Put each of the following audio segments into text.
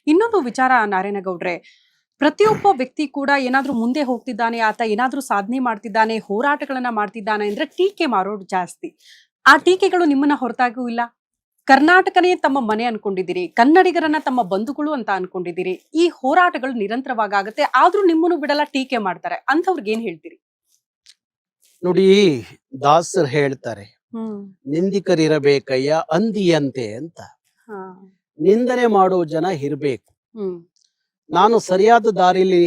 ಇನ್ನೊಂದು ವಿಚಾರ ನಾರಾಯಣಗೌಡ್ರೆ, ಪ್ರತಿಯೊಬ್ಬ ವ್ಯಕ್ತಿ ಕೂಡ ಏನಾದ್ರೂ ಮುಂದೆ ಹೋಗ್ತಿದ್ದಾನೆ, ಆತ ಏನಾದ್ರೂ ಸಾಧನೆ ಮಾಡ್ತಿದ್ದಾನೆ, ಹೋರಾಟಗಳನ್ನ ಮಾಡ್ತಿದ್ದಾನೆ ಅಂದ್ರೆ ಟೀಕೆ ಮಾಡೋದು ಜಾಸ್ತಿ. ಆ ಟೀಕೆಗಳು ನಿಮ್ಮನ್ನ ಹೊರತಾಗೂ ಇಲ್ಲ. ಕರ್ನಾಟಕನೇ ತಮ್ಮ ಮನೆ ಅನ್ಕೊಂಡಿದ್ದೀರಿ, ಕನ್ನಡಿಗರನ್ನ ತಮ್ಮ ಬಂಧುಗಳು ಅಂತ ಅನ್ಕೊಂಡಿದ್ದೀರಿ. ಈ ಹೋರಾಟಗಳು ನಿರಂತರವಾಗಿ ಆಗುತ್ತೆ, ಆದ್ರೂ ನಿಮ್ಮನ್ನು ಬಿಡಲ್ಲ, ಟೀಕೆ ಮಾಡ್ತಾರೆ. ಅಂಥವ್ರಿಗೆ ಏನ್ ಹೇಳ್ತೀರಿ? ನೋಡಿ, ದಾಸರು ಹೇಳ್ತಾರೆ, ನಿಂದಿಕರಿರಬೇಕಯ್ಯ ಅಂದಿಯಂತೆ ಅಂತ. ನಿಂದನೆ ಮಾಡೋ ಜನ ಇರ್ಬೇಕು. ನಾನು ಸರಿಯಾದ ದಾರಿಲಿ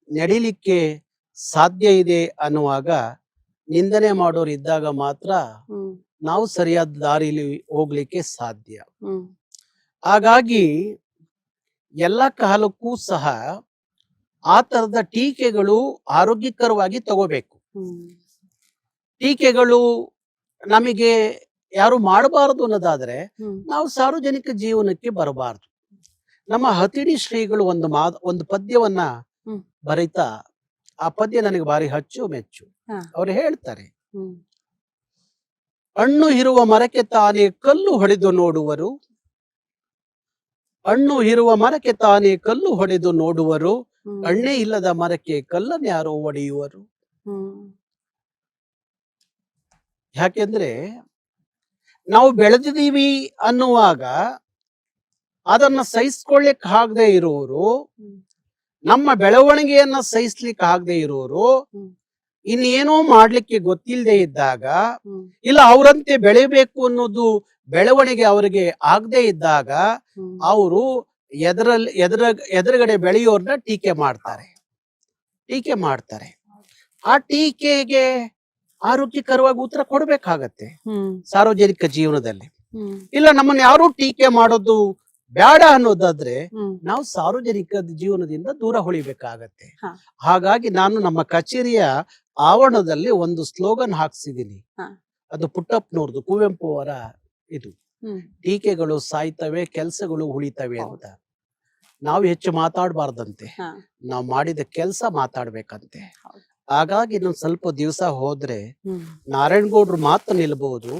ನಡಿಲಿಕ್ಕೆ ಸಾಧ್ಯ ಇದೆ ಅನ್ನುವಾಗ ನಿಂದನೆ ಮಾಡೋರು ಇದ್ದಾಗ ಮಾತ್ರ ನಾವು ಸರಿಯಾದ ದಾರಿಲಿ ಹೋಗ್ಲಿಕ್ಕೆ ಸಾಧ್ಯ. ಹಾಗಾಗಿ ಎಲ್ಲ ಕಾಲಕ್ಕೂ ಸಹ ಆ ತರದ ಟೀಕೆಗಳು ಆರೋಗ್ಯಕರವಾಗಿ ತಗೋಬೇಕು. ಟೀಕೆಗಳು ನಮಗೆ ಯಾರು ಮಾಡಬಾರದು ಅನ್ನೋದಾದ್ರೆ ನಾವು ಸಾರ್ವಜನಿಕ ಜೀವನಕ್ಕೆ ಬರಬಾರದು. ನಮ್ಮ ಹತಿಡಿ ಶ್ರೀಗಳು ಒಂದು ಪದ್ಯವನ್ನ ಬರೀತಾ, ಆ ಪದ್ಯ ನನಗೆ ಬಾರಿ ಮೆಚ್ಚು. ಅವ್ರು ಹೇಳ್ತಾರೆ, ಹಣ್ಣು ಇರುವ ಮರಕ್ಕೆ ತಾನೇ ಕಲ್ಲು ಹೊಡೆದು ನೋಡುವರು, ಹಣ್ಣು ಇರುವ ಮರಕ್ಕೆ ತಾನೇ ಕಲ್ಲು ಹೊಡೆದು ನೋಡುವರು, ಹಣ್ಣೇ ಇಲ್ಲದ ಮರಕ್ಕೆ ಕಲ್ಲನ್ನು ಯಾರೋ ಹೊಡೆಯುವರು. ಯಾಕೆಂದ್ರೆ ನಾವು ಬೆಳೆದಿದ್ದೀವಿ ಅನ್ನುವಾಗ ಅದನ್ನ ಸಹಿಸ್ಕೊಳ್ಳಿಕ್ ಆಗದೆ ಇರೋರು, ನಮ್ಮ ಬೆಳವಣಿಗೆಯನ್ನ ಸಹಿಸ್ಲಿಕ್ಕೆ ಆಗದೆ ಇರೋರು, ಇನ್ನೇನೋ ಮಾಡ್ಲಿಕ್ಕೆ ಗೊತ್ತಿಲ್ಲದೆ ಇದ್ದಾಗ, ಇಲ್ಲ ಅವರಂತೆ ಬೆಳಿಬೇಕು ಅನ್ನೋದು ಬೆಳವಣಿಗೆ ಅವರಿಗೆ ಆಗದೆ ಇದ್ದಾಗ ಅವರು ಎದುರುಗಡೆ ಬೆಳೆಯೋರ್ನ ಟೀಕೆ ಮಾಡ್ತಾರೆ. ಆ ಟೀಕೆಗೆ ಆರೋಗ್ಯಕರವಾಗಿ ಉತ್ತರ ಕೊಡ್ಬೇಕಾಗತ್ತೆ ಸಾರ್ವಜನಿಕ ಜೀವನದಲ್ಲಿ. ಇಲ್ಲ ನಮ್ಮನ್ನ ಯಾರು ಟೀಕೆ ಮಾಡೋದು ಬೇಡ ಅನ್ನೋದಾದ್ರೆ ನಾವು ಸಾರ್ವಜನಿಕ ಜೀವನದಿಂದ ದೂರ ಉಳಿಬೇಕಾಗತ್ತೆ. ಹಾಗಾಗಿ ನಾನು ನಮ್ಮ ಕಚೇರಿಯ ಆವರಣದಲ್ಲಿ ಒಂದು ಸ್ಲೋಗನ್ ಹಾಕ್ಸಿದೀನಿ. ಅದು ಪುಟ್ಟಪ್ಪನವ್ರದ್ದು, ಕುವೆಂಪು ಅವರ ಇದು, ಟೀಕೆಗಳು ಸಾಯ್ತವೆ, ಕೆಲಸಗಳು ಉಳಿತವೆ ಅಂತ. ನಾವು ಹೆಚ್ಚು ಮಾತಾಡಬಾರ್ದಂತೆ, ನಾವು ಮಾಡಿದ ಕೆಲಸ ಮಾತಾಡ್ಬೇಕಂತೆ. ಹಾಗಾಗಿ ಇನ್ನೊಂದು ಸ್ವಲ್ಪ ದಿವಸ ಹೋದ್ರೆ ನಾರಾಯಣಗೌಡ್ರು ಮಾತ್ರ ನಿಲ್ಬಹುದು.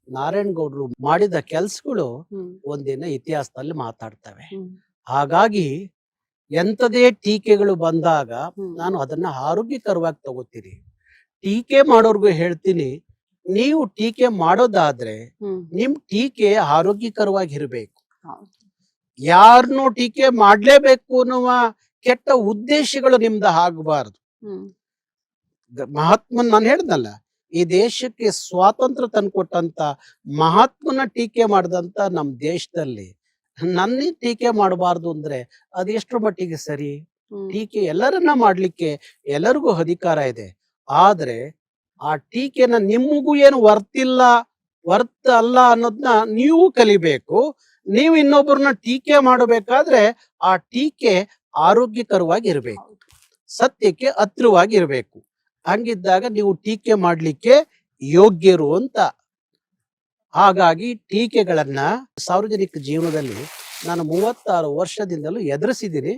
ನಾರಾಯಣಗೌಡ್ರು ಮಾಡಿದ ಕೆಲ್ಸಗಳು ಒಂದಿನ ಇತಿಹಾಸದಲ್ಲಿ ಮಾತಾಡ್ತವೆ. ಹಾಗಾಗಿ ಎಂಥದೇ ಟೀಕೆಗಳು ಬಂದಾಗ ನಾನು ಅದನ್ನ ಆರೋಗ್ಯಕರವಾಗಿ ತಗೋತೀನಿ. ಟೀಕೆ ಮಾಡೋರ್ಗು ಹೇಳ್ತೀನಿ, ನೀವು ಟೀಕೆ ಮಾಡೋದಾದ್ರೆ ನಿಮ್ ಟೀಕೆ ಆರೋಗ್ಯಕರವಾಗಿ ಇರ್ಬೇಕು. ಯಾರನ್ನೂ ಟೀಕೆ ಮಾಡ್ಲೇಬೇಕು ಅನ್ನುವ ಕೆಟ್ಟ ಉದ್ದೇಶಗಳು ನಿಮ್ದ ಆಗಬಾರ್ದು. ಮಹಾತ್ಮನ್ ನಾನು ಹೇಳ್ದಲ್ಲ, ಈ ದೇಶಕ್ಕೆ ಸ್ವಾತಂತ್ರ್ಯ ತಂದ್ಕೊಟ್ಟಂತ ಮಹಾತ್ಮನ ಟೀಕೆ ಮಾಡಿದಂತ ನಮ್ ದೇಶದಲ್ಲಿ ನನ್ನ ಟೀಕೆ ಮಾಡಬಾರ್ದು ಅಂದ್ರೆ ಅದೆಷ್ಟರ ಮಟ್ಟಿಗೆ ಸರಿ? ಟೀಕೆ ಎಲ್ಲರನ್ನ ಮಾಡ್ಲಿಕ್ಕೆ ಎಲ್ಲರಿಗೂ ಅಧಿಕಾರ ಇದೆ. ಆದ್ರೆ ಆ ಟೀಕೆನ ನಿಮಗೂ ಏನು ವರ್ತ್ ಅಲ್ಲ ಅನ್ನೋದನ್ನ ನೀವು ಕಲಿಬೇಕು. ನೀವು ಇನ್ನೊಬ್ಬರನ್ನ ಟೀಕೆ ಮಾಡಬೇಕಾದ್ರೆ ಆ ಟೀಕೆ ಆರೋಗ್ಯಕರವಾಗಿ ಇರ್ಬೇಕು, ಸತ್ಯಕ್ಕೆ ಹತ್ತಿರವಾಗಿ ಇರ್ಬೇಕು. ಹಂಗಿದ್ದಾಗ ನೀವು ಟೀಕೆ ಮಾಡ್ಲಿಕ್ಕೆ ಯೋಗ್ಯರು ಅಂತ. ಹಾಗಾಗಿ ಟೀಕೆಗಳನ್ನ ಸಾರ್ವಜನಿಕ ಜೀವನದಲ್ಲಿ ನಾನು 36 ವರ್ಷದಿಂದಲೂ ಎದುರಿಸಿದ್ದೀನಿ,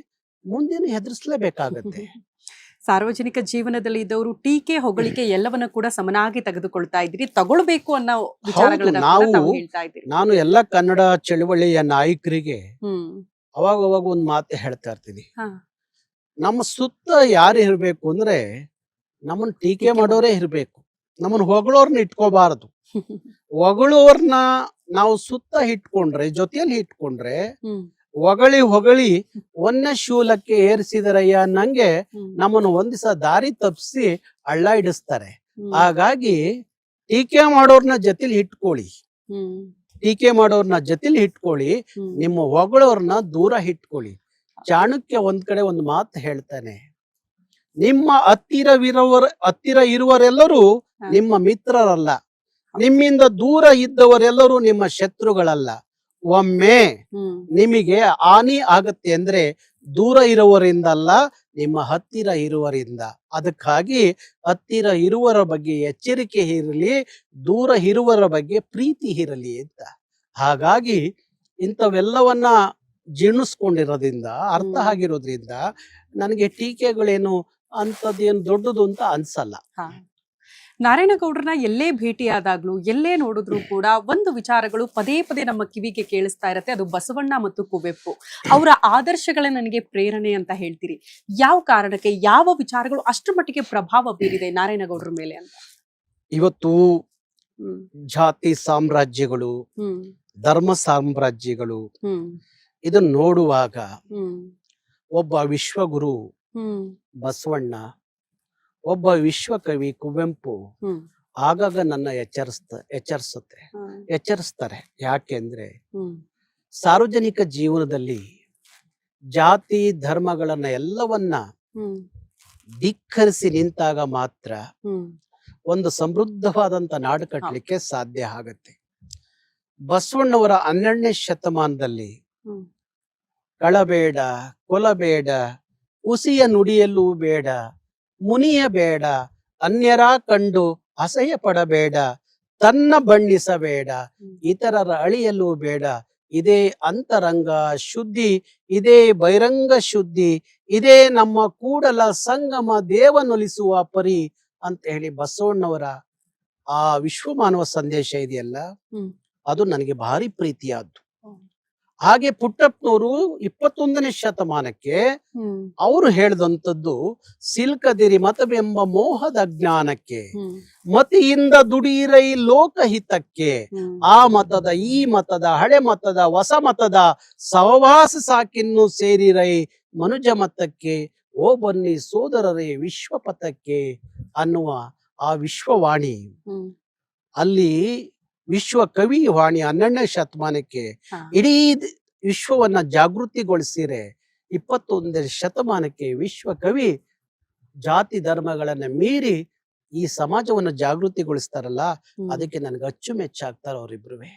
ಮುಂದೇನು ಎದುರಿಸಲೇಬೇಕಾಗತ್ತೆ. ಸಾರ್ವಜನಿಕ ಜೀವನದಲ್ಲಿ ಇದ್ದವರು ಟೀಕೆ ಹೊಗಳಿಕೆ ಎಲ್ಲವನ್ನ ಕೂಡ ಸಮನಾಗಿ ತೆಗೆದುಕೊಳ್ತಾ ಇದ್ರಿ, ತಗೊಳ್ಬೇಕು ಅನ್ನೋ ವಿಚಾರಗಳನ್ನ ಹೇಳ್ತಾ ಇದ್ದೀರಿ. ನಾನು ಎಲ್ಲ ಕನ್ನಡ ಚಳವಳಿಯ ನಾಯಕರಿಗೆ ಅವಾಗ ಒಂದು ಮಾತು ಹೇಳ್ತಾ ಇರ್ತೀನಿ. ನಮ್ಮ ಸುತ್ತ ಯಾರು ಇರ್ಬೇಕು ಅಂದ್ರೆ ನಮ್ಮನ್ನ ಟೀಕೆ ಮಾಡೋರೇ ಇರ್ಬೇಕು, ನಮ್ಮನ್ನ ಹೊಗಳೋರ್ನ ಇಟ್ಕೋಬಾರದು. ಹೊಗಳೋರ್ನ ನಾವು ಸುತ್ತ ಇಟ್ಕೊಂಡ್ರೆ, ಜೊತೆಯಲ್ಲಿ ಇಟ್ಕೊಂಡ್ರೆ, ಹೊಗಳಿ ಒಂದೇ ಶೂಲಕ್ಕೆ ಏರಿಸಿದರಯ್ಯ ನಂಗೆ ನಮ್ಮನ್ನು ಒಂದಿಸ ದಾರಿ ತಪ್ಪಿಸಿ ಹಳ್ಳ ಹಿಡಿಸ್ತಾರೆ. ಹಾಗಾಗಿ ಟೀಕೆ ಮಾಡೋರ್ನ ಜೊತೆಲಿ ಇಟ್ಕೊಳ್ಳಿ, ನಿಮ್ಮ ಹೊಗಳೋರ್ನ ದೂರ ಇಟ್ಕೊಳ್ಳಿ. ಚಾಣಕ್ಯ ಒಂದ್ ಕಡೆ ಒಂದು ಮಾತು ಹೇಳ್ತಾನೆ, ನಿಮ್ಮ ಹತ್ತಿರ ಇರುವರೆಲ್ಲರೂ ನಿಮ್ಮ ಮಿತ್ರರಲ್ಲ, ನಿಮ್ಮಿಂದ ದೂರ ಇದ್ದವರೆಲ್ಲರೂ ನಿಮ್ಮ ಶತ್ರುಗಳಲ್ಲ. ಒಮ್ಮೆ ನಿಮಗೆ ಹಾನಿ ಆಗತ್ತೆ ಅಂದ್ರೆ ದೂರ ಇರುವವರಿಂದಲ್ಲ, ನಿಮ್ಮ ಹತ್ತಿರ ಇರುವರಿಂದ. ಅದಕ್ಕಾಗಿ ಹತ್ತಿರ ಇರುವರ ಬಗ್ಗೆ ಎಚ್ಚರಿಕೆ ಇರಲಿ, ದೂರ ಇರುವರ ಬಗ್ಗೆ ಪ್ರೀತಿ ಇರಲಿ ಅಂತ. ಹಾಗಾಗಿ ಇಂಥವೆಲ್ಲವನ್ನ ಜೀರ್ಣಿಸ್ಕೊಂಡಿರೋದ್ರಿಂದ, ಅರ್ಥ ಆಗಿರೋದ್ರಿಂದ ನನಗೆ ಟೀಕೆಗಳೇನು ಅಂತದೇನು ದೊಡ್ಡದು ಅಂತ ಅನ್ಸಲ್ಲ. ನಾರಾಯಣಗೌಡ್ರನ್ನ ಎಲ್ಲೇ ಭೇಟಿಯಾದಾಗ್ಲೂ ಎಲ್ಲೇ ನೋಡಿದ್ರು ಕೂಡ ಒಂದು ವಿಚಾರಗಳು ಪದೇ ಪದೇ ನಮ್ಮ ಕಿವಿಗೆ ಕೇಳಿಸ್ತಾ ಇರತ್ತೆ, ಅದು ಬಸವಣ್ಣ ಮತ್ತು ಕುವೆಂಪು ಅವರ ಆದರ್ಶಗಳೇ ನನಗೆ ಪ್ರೇರಣೆ ಅಂತ ಹೇಳ್ತೀರಿ. ಯಾವ ಕಾರಣಕ್ಕೆ, ಯಾವ ವಿಚಾರಗಳು ಅಷ್ಟರ ಮಟ್ಟಿಗೆ ಪ್ರಭಾವ ಬೀರಿದೆ ನಾರಾಯಣಗೌಡ್ರ ಮೇಲೆ ಅಂತ? ಇವತ್ತು ಹ್ಮ್ ಜಾತಿ ಸಾಮ್ರಾಜ್ಯಗಳು, ಹ್ಮ್ ಧರ್ಮ ಸಾಮ್ರಾಜ್ಯಗಳು ಹ್ಮ್ ಇದನ್ನ ನೋಡುವಾಗ ಹ್ಮ್ ಒಬ್ಬ ವಿಶ್ವಗುರು ಹ್ಮ್ ಬಸವಣ್ಣ, ಒಬ್ಬ ವಿಶ್ವಕವಿ ಕುವೆಂಪು ಹ್ಮ್ ಆಗಾಗ ನನ್ನ ಎಚ್ಚರಿಸ್ತಾರೆ. ಯಾಕೆಂದ್ರೆ ಹ್ಮ್ ಸಾರ್ವಜನಿಕ ಜೀವನದಲ್ಲಿ ಜಾತಿ ಧರ್ಮಗಳನ್ನ ಎಲ್ಲವನ್ನ ಹ್ಮ್ ಧಿಕ್ಕರಿಸಿ ನಿಂತಾಗ ಮಾತ್ರ ಹ್ಮ್ ಒಂದು ಸಮೃದ್ಧವಾದಂತ ನಾಡು ಕಟ್ಟಲಿಕ್ಕೆ ಸಾಧ್ಯ ಆಗತ್ತೆ. ಬಸವಣ್ಣವರ 12ನೇ ಶತಮಾನದಲ್ಲಿ ಹ್ಮ್ ಕಳಬೇಡ, ಕೊಲಬೇಡ, ಹುಸಿಯ ನುಡಿಯಲ್ಲೂ ಬೇಡ, ಮುನಿಯ ಬೇಡ, ಅನ್ಯರ ಕಂಡು ಅಸಹ್ಯ ಪಡಬೇಡ, ತನ್ನ ಬಣ್ಣಿಸಬೇಡ, ಇತರರ ಅಳಿಯಲು ಬೇಡ, ಇದೇ ಅಂತರಂಗ ಶುದ್ಧಿ, ಇದೇ ಬಹಿರಂಗ ಶುದ್ಧಿ, ಇದೇ ನಮ್ಮ ಕೂಡಲ ಸಂಗಮ ದೇವನೊಲಿಸುವ ಪರಿ ಅಂತ ಹೇಳಿ ಬಸವಣ್ಣವರ ಆ ವಿಶ್ವಮಾನವ ಸಂದೇಶ ಇದೆಯಲ್ಲ, ಹ್ಮ್ ಅದು ನನಗೆ ಭಾರಿ ಪ್ರೀತಿಯಾದ್ದು. ಹ್ಮ್. ಹಾಗೆ ಪುಟ್ಟಪ್ಪನವರು 21ನೇ ಶತಮಾನಕ್ಕೆ ಹ್ಮ್ ಅವರು ಹೇಳಿದಂಥದ್ದು, ಸಿಲ್ಕದಿರಿ ಮತವೆಂಬ ಮೋಹದ ಜ್ಞಾನಕ್ಕೆ, ಹ್ಮ್ ಮತಿಯಿಂದ ದುಡೀರೈ ಲೋಕಹಿತಕ್ಕೆ, ಹ್ಮ್ ಆ ಮತದ ಈ ಮತದ ಹಳೆ ಮತದ ಹೊಸ ಮತದ ಸಹವಾಸ ಸಾಕಿನ್ನು ಸೇರಿರೈ ಮನುಜ ಮತಕ್ಕೆ, ಓ ಬನ್ನಿ ಸೋದರರೇ ವಿಶ್ವಪಥಕ್ಕೆ ಅನ್ನುವ ಆ ವಿಶ್ವವಾಣಿ, ಹ್ಮ್ ಅಲ್ಲಿ ವಿಶ್ವ ಕವಿ ವಾಣಿ 12ನೇ ಶತಮಾನಕ್ಕೆ ಹಾ. ಇಡೀ ವಿಶ್ವವನ್ನ ಜಾಗೃತಿಗೊಳಿಸಿರೆ, 21ನೇ ಶತಮಾನಕ್ಕೆ ವಿಶ್ವ ಕವಿ ಜಾತಿ ಧರ್ಮಗಳನ್ನ ಮೀರಿ ಈ ಸಮಾಜವನ್ನು ಜಾಗೃತಿಗೊಳಿಸ್ತಾರಲ್ಲ, ಹ್ಮ್. ಅದಕ್ಕೆ ನನಗೆ ಅಚ್ಚುಮೆಚ್ಚಾಗ್ತಾರೆ ಅವರಿಬ್ರುವೆ.